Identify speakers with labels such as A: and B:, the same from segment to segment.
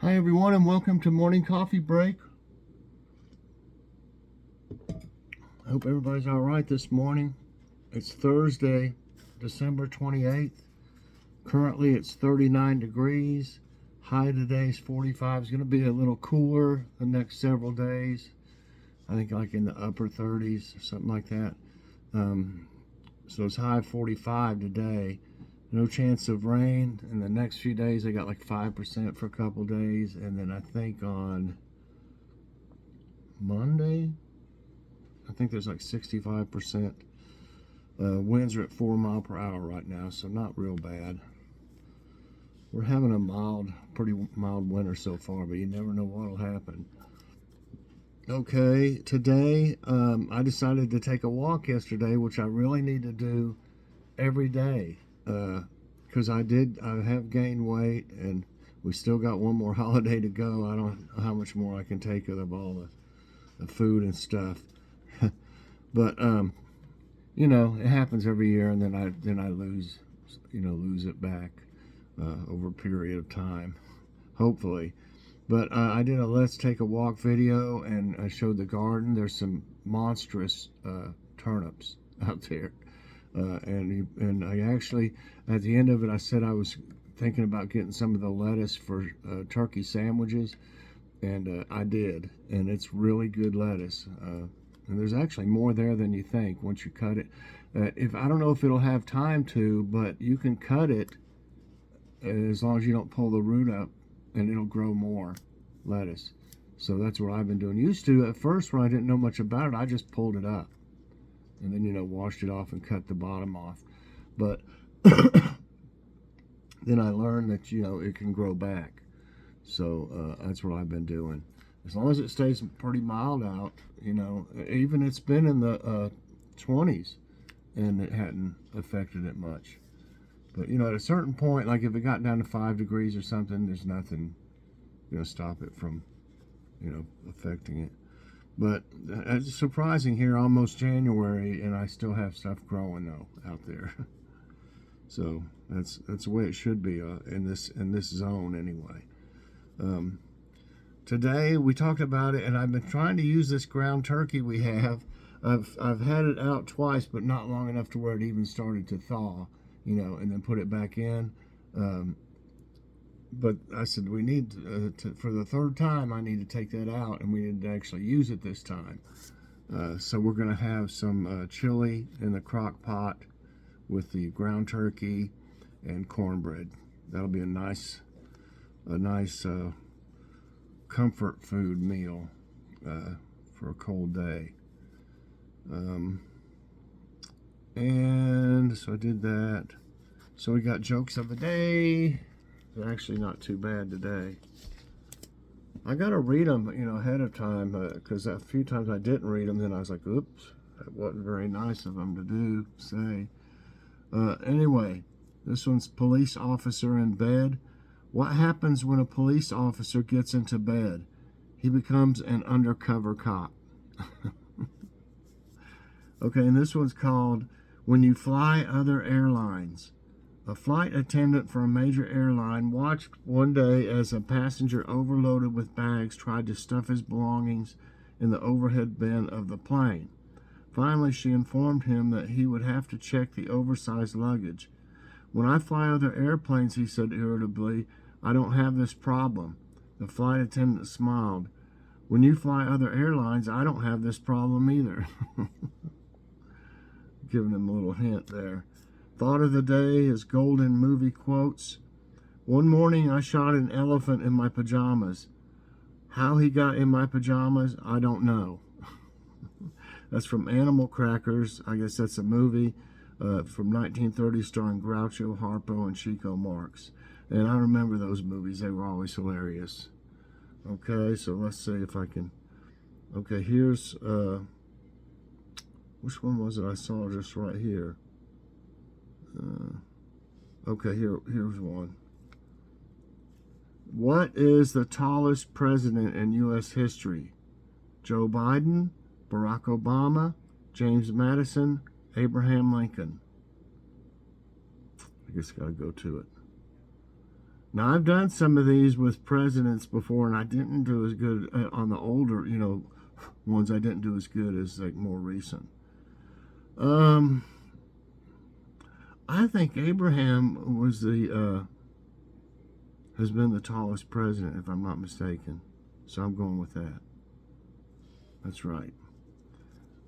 A: Hi everyone and welcome to Morning Coffee Break. I hope everybody's all right this morning. It's Thursday, December 28th. Currently it's 39 degrees. High today is 45. It's going to be a little cooler the next several days. I think like in the upper 30s or something like that. So it's high 45 today. No chance of rain. In the next few days, I got like 5% for a couple days. And then I think on Monday, I think there's like 65%. Winds are at 4 mile per hour right now, so not real bad. We're having a pretty mild winter so far, but you never know what'll happen. Okay, today I decided to take a walk yesterday, which I really need to do every day. Because I have gained weight, and we still got one more holiday to go. I don't know how much more I can take of all the food and stuff. But you know, it happens every year, and then I lose it back over a period of time, hopefully. But I did a let's take a walk video, and I showed the garden. There's some monstrous turnips out there. And I actually, at the end of it, I said I was thinking about getting some of the lettuce for turkey sandwiches, and I did, and it's really good lettuce. And there's actually more there than you think once you cut it. If I don't know if it'll have time to, but you can cut it as long as you don't pull the root up, and it'll grow more lettuce. So that's what I've been doing. Used to at first when I didn't know much about it, I just pulled it up and then washed it off and cut the bottom off. But then I learned that it can grow back. So that's what I've been doing. As long as it stays pretty mild out, even it's been in the 20s and it hadn't affected it much. But at a certain point, like if it got down to 5 degrees or something, there's nothing stop it from affecting it. But it's surprising here, almost January, and I still have stuff growing though out there. So that's the way it should be in this zone anyway. Today we talked about it, and I've been trying to use this ground turkey we have. I've had it out twice, but not long enough to where it even started to thaw, and then put it back in. But I said we need for the third time I need to take that out, and we need to actually use it this time. So we're going to have some chili in the crock pot with the ground turkey and cornbread. That'll be a nice comfort food meal for a cold day. And so I did that. So we got jokes of the day. They're actually not too bad today. I got to read them, ahead of time, because a few times I didn't read them. Then I was like, oops, that wasn't very nice of them to say. Anyway, this one's police officer in bed. What happens when a police officer gets into bed? He becomes an undercover cop. Okay, and this one's called When You Fly Other Airlines. A flight attendant for a major airline watched one day as a passenger overloaded with bags tried to stuff his belongings in the overhead bin of the plane. Finally, she informed him that he would have to check the oversized luggage. When I fly other airplanes, he said irritably, I don't have this problem. The flight attendant smiled. When you fly other airlines, I don't have this problem either. Giving him a little hint there. Thought of the day is golden movie quotes. One morning I shot an elephant in my pajamas. How he got in my pajamas, I don't know. That's from Animal Crackers. I guess that's a movie from 1930 starring Groucho, Harpo, and Chico Marx. And I remember those movies. They were always hilarious. Okay, so let's see if I can. Okay, here's which one was it I saw just right here? Okay, here's one. What is the tallest president in U.S. history? Joe Biden, Barack Obama, James Madison, Abraham Lincoln. I guess I gotta go to it. Now, I've done some of these with presidents before, and I didn't do as good on the older, ones. I didn't do as good as like more recent. I think Abraham has been the tallest president, if I'm not mistaken. So I'm going with that. That's right.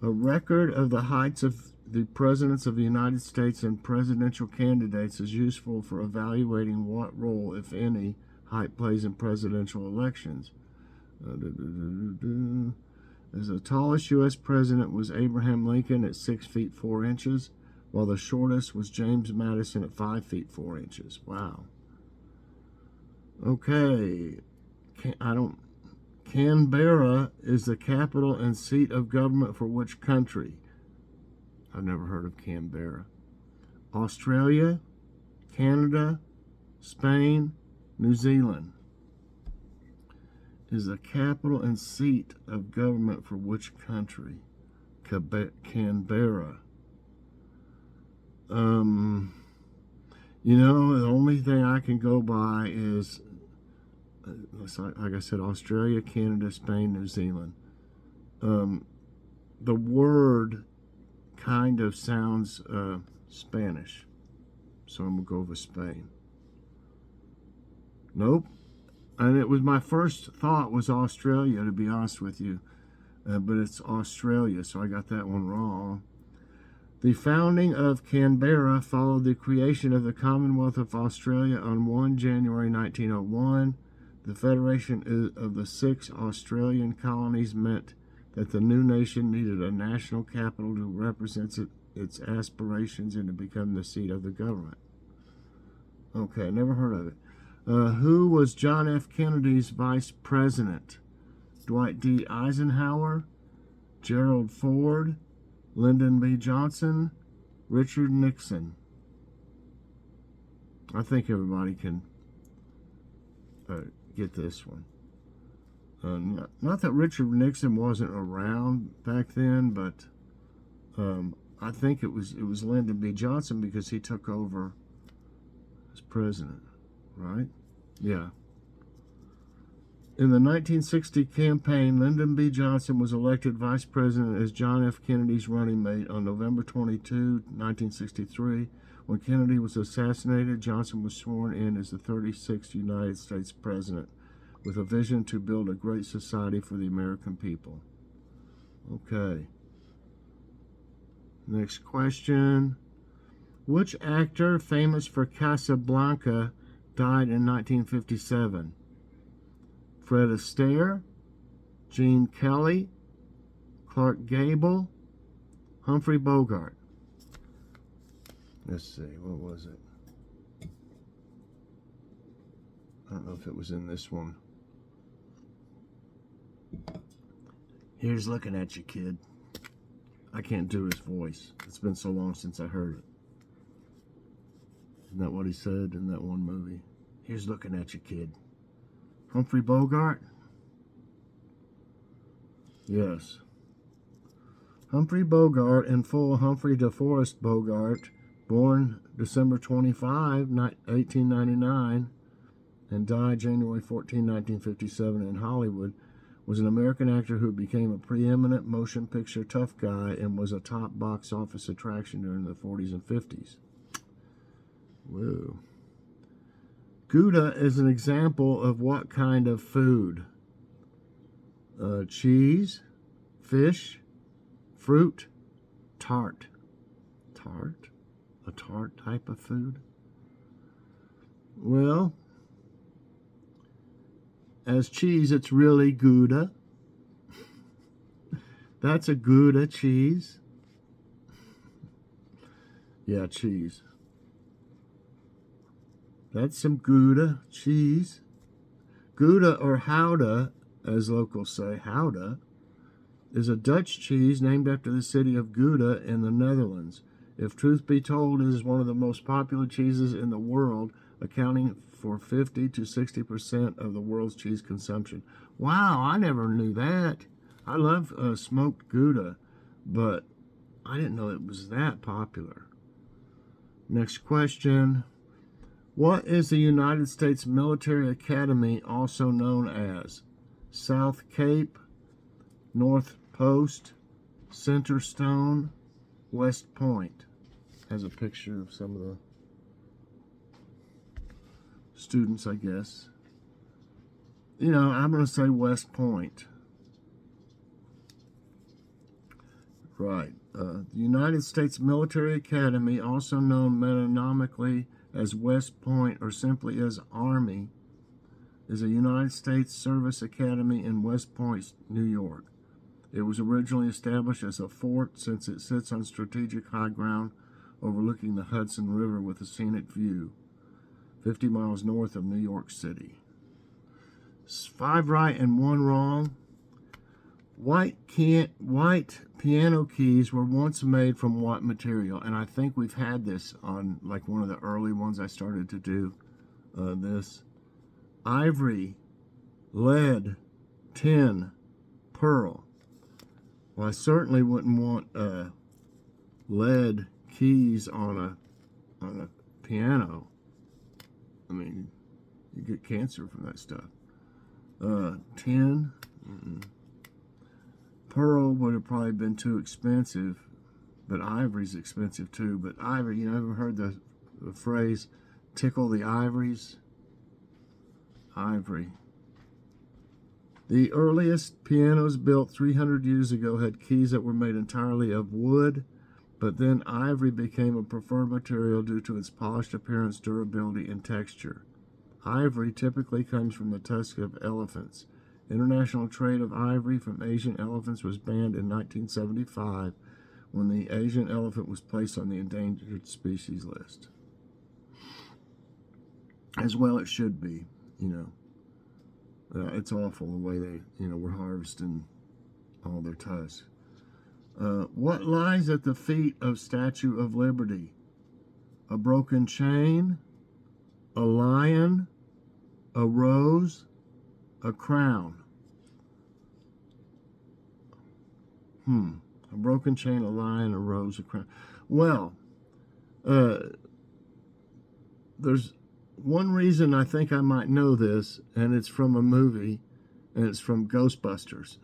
A: A record of the heights of the presidents of the United States and presidential candidates is useful for evaluating what role, if any, height plays in presidential elections. As the tallest U.S. president was Abraham Lincoln at 6 feet 4 inches, while the shortest was James Madison at 5 feet 4 inches. Wow. Okay. Canberra is the capital and seat of government for which country? I've never heard of Canberra. Australia, Canada, Spain, New Zealand. Is the capital and seat of government for which country? Canberra. The only thing I can go by is, like I said, Australia, Canada, Spain, New Zealand. The word kind of sounds Spanish, so I'm going to go with Spain. Nope. And it was my first thought was Australia, to be honest with you. But it's Australia, so I got that one wrong. The founding of Canberra followed the creation of the Commonwealth of Australia on 1 January 1901. The federation of the 6 Australian colonies meant that the new nation needed a national capital to represent its aspirations and to become the seat of the government. Okay, never heard of it. Who was John F. Kennedy's vice president? Dwight D. Eisenhower, Gerald Ford, Lyndon B. Johnson, Richard Nixon. I think everybody can get this one. Not that Richard Nixon wasn't around back then, but I think it was Lyndon B. Johnson because he took over as president. Right? Yeah. In the 1960 campaign, Lyndon B. Johnson was elected vice president as John F. Kennedy's running mate on November 22, 1963. When Kennedy was assassinated, Johnson was sworn in as the 36th United States president with a vision to build a great society for the American people. Okay. Next question. Which actor famous for Casablanca died in 1957? Fred Astaire, Gene Kelly, Clark Gable, Humphrey Bogart. Let's see, what was it? I don't know if it was in this one. Here's looking at you, kid. I can't do his voice. It's been so long since I heard it. Isn't that what he said in that one movie? Here's looking at you, kid. Humphrey Bogart? Yes. Humphrey Bogart, in full Humphrey DeForest Bogart, born December 25, 1899, and died January 14, 1957 in Hollywood, was an American actor who became a preeminent motion picture tough guy and was a top box office attraction during the 40s and 50s. Whoa. Gouda is an example of what kind of food? Cheese, fish, fruit, tart. Tart? A tart type of food? Well, as cheese, it's really Gouda. That's a Gouda cheese. Yeah, cheese. That's some Gouda cheese. Gouda, or Gouda, as locals say, Gouda, is a Dutch cheese named after the city of Gouda in the Netherlands. If truth be told, it is one of the most popular cheeses in the world, accounting for 50 to 60% of the world's cheese consumption. Wow, I never knew that. I love smoked Gouda, but I didn't know it was that popular. Next question. What is the United States Military Academy also known as? South Cape, North Post, Center Stone, West Point. Has a picture of some of the students, I guess. You know, I'm going to say West Point. Right. The United States Military Academy, also known metonymically as West Point or simply as Army, is a United States Service Academy in West Point, New York. It was originally established as a fort since it sits on strategic high ground overlooking the Hudson River with a scenic view, 50 miles north of New York City. 5 right and 1 wrong. White piano keys were once made from what material? And I think we've had this on like one of the early ones I started to do this. Ivory, lead, tin, pearl. Well, I certainly wouldn't want lead keys on a piano. I mean, you get cancer from that stuff. Tin. Pearl would have probably been too expensive, but ivory's expensive too. But ivory, you know, ever heard the phrase, tickle the ivories? Ivory. The earliest pianos built 300 years ago had keys that were made entirely of wood, but then ivory became a preferred material due to its polished appearance, durability, and texture. Ivory typically comes from the tusks of elephants. International trade of ivory from Asian elephants was banned in 1975 when the Asian elephant was placed on the endangered species list. As well it should be, you know. It's awful the way they, you know, were harvesting all their tusks. What lies at the feet of Statue of Liberty? A broken chain, a lion, a rose, a crown. A broken chain, a lion, a rose, a crown. Well, there's one reason I think I might know this, and it's from a movie, and it's from Ghostbusters.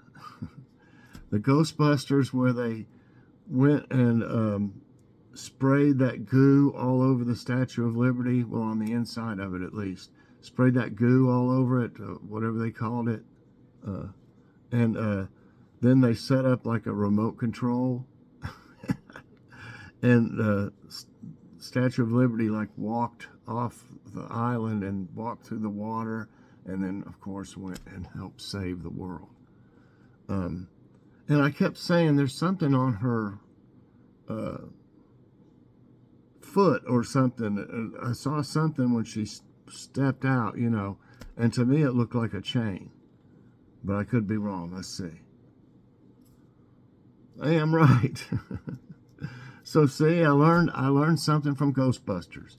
A: The Ghostbusters, where they went and sprayed that goo all over the Statue of Liberty, well, on the inside of it at least. Sprayed that goo all over it, whatever they called it. And then they set up like a remote control. And Statue of Liberty like walked off the island and walked through the water, and then of course went and helped save the world. And I kept saying there's something on her foot or something. I saw something when she stepped out, you know, and to me it looked like a chain, but I could be wrong. Let's see. I am right. So see, I learned something from Ghostbusters.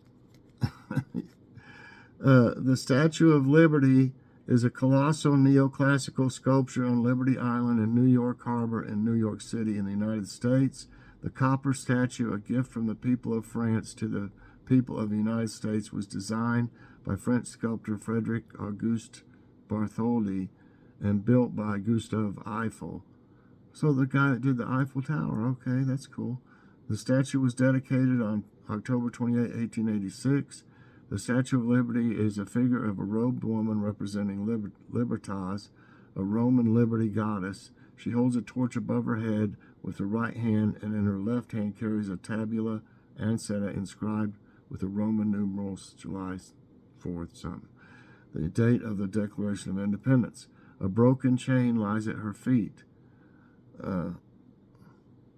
A: The Statue of Liberty is a colossal neoclassical sculpture on Liberty Island in New York Harbor in New York City in the United States. The copper statue, a gift from the people of France to the people of the United States, was designed by French sculptor Frederic Auguste Bartholdi and built by Gustave Eiffel. So the guy that did the Eiffel Tower, okay, that's cool. The statue was dedicated on October 28, 1886. The Statue of Liberty is a figure of a robed woman representing Libertas, a Roman liberty goddess. She holds a torch above her head with her right hand, and in her left hand carries a tabula ancetta inscribed with the Roman numerals July 4th, something. The date of the Declaration of Independence. A broken chain lies at her feet.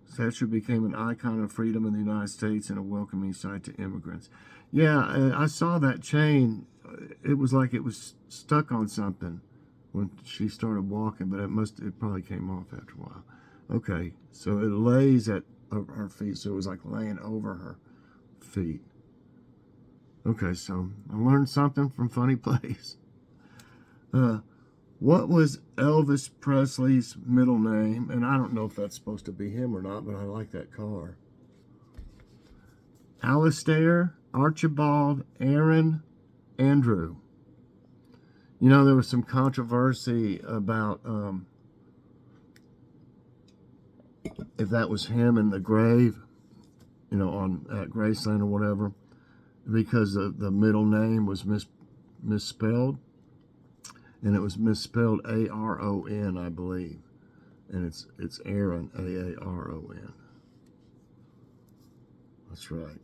A: Statue became an icon of freedom in the United States and a welcoming sight to immigrants. Yeah, I saw that chain. It was like it was stuck on something when she started walking, but it probably came off after a while. Okay, so it lays at her feet, so it was like laying over her feet. Okay, so I learned something from Funny Place. What was Elvis Presley's middle name? And I don't know if that's supposed to be him or not, but I like that car. Alistair, Archibald, Aaron, Andrew. You know, there was some controversy about if that was him in the grave, you know, at Graceland or whatever, because the middle name was misspelled, and it was misspelled Aron, I believe, and it's Aaron, Aaron. That's right.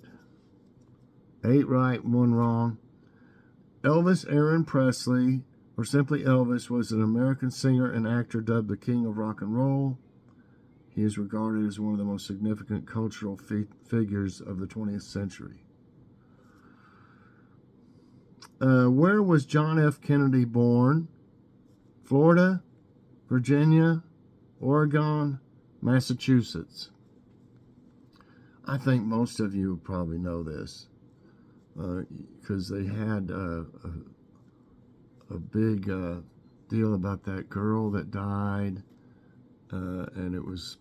A: 8 right, 1 wrong. Elvis Aaron Presley, or simply Elvis, was an American singer and actor dubbed the King of Rock and Roll. He is regarded as one of the most significant cultural figures of the 20th century. Where was John F. Kennedy born? Florida, Virginia, Oregon, Massachusetts. I think most of you probably know this because they had a big deal about that girl that died, and it was,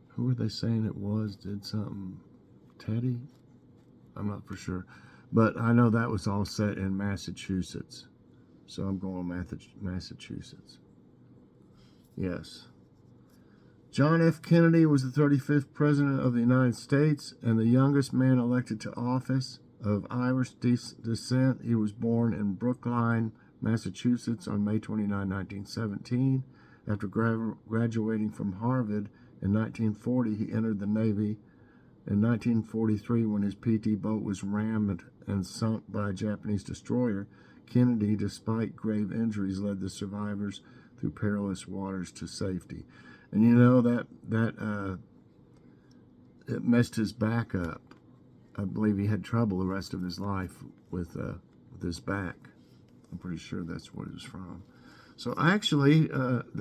A: who were they saying it was? Did something? Teddy? I'm not for sure. But I know that was all set in Massachusetts. So I'm going Massachusetts. Yes. John F. Kennedy was the 35th President of the United States and the youngest man elected to office of Irish descent. He was born in Brookline, Massachusetts on May 29, 1917. After graduating from Harvard in 1940, he entered the Navy. In 1943, when his PT boat was rammed and sunk by a Japanese destroyer, Kennedy, despite grave injuries, led the survivors through perilous waters to safety. And you know that it messed his back up. I believe he had trouble the rest of his life with his back. I'm pretty sure that's what it was from. So actually,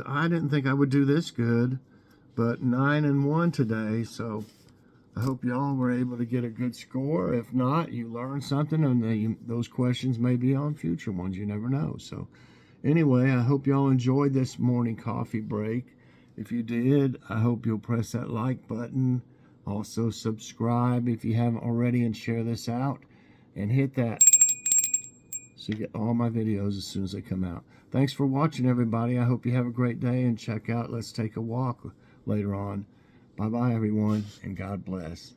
A: I didn't think I would do this good, but 9-1 today. So I hope y'all were able to get a good score. If not, you learned something, and those questions may be on future ones. You never know. So anyway, I hope y'all enjoyed this morning coffee break. If you did, I hope you'll press that like button. Also subscribe if you haven't already, and share this out. And hit that so you get all my videos as soon as they come out. Thanks for watching, everybody. I hope you have a great day, and check out Let's Take a Walk later on. Bye-bye, everyone, and God bless.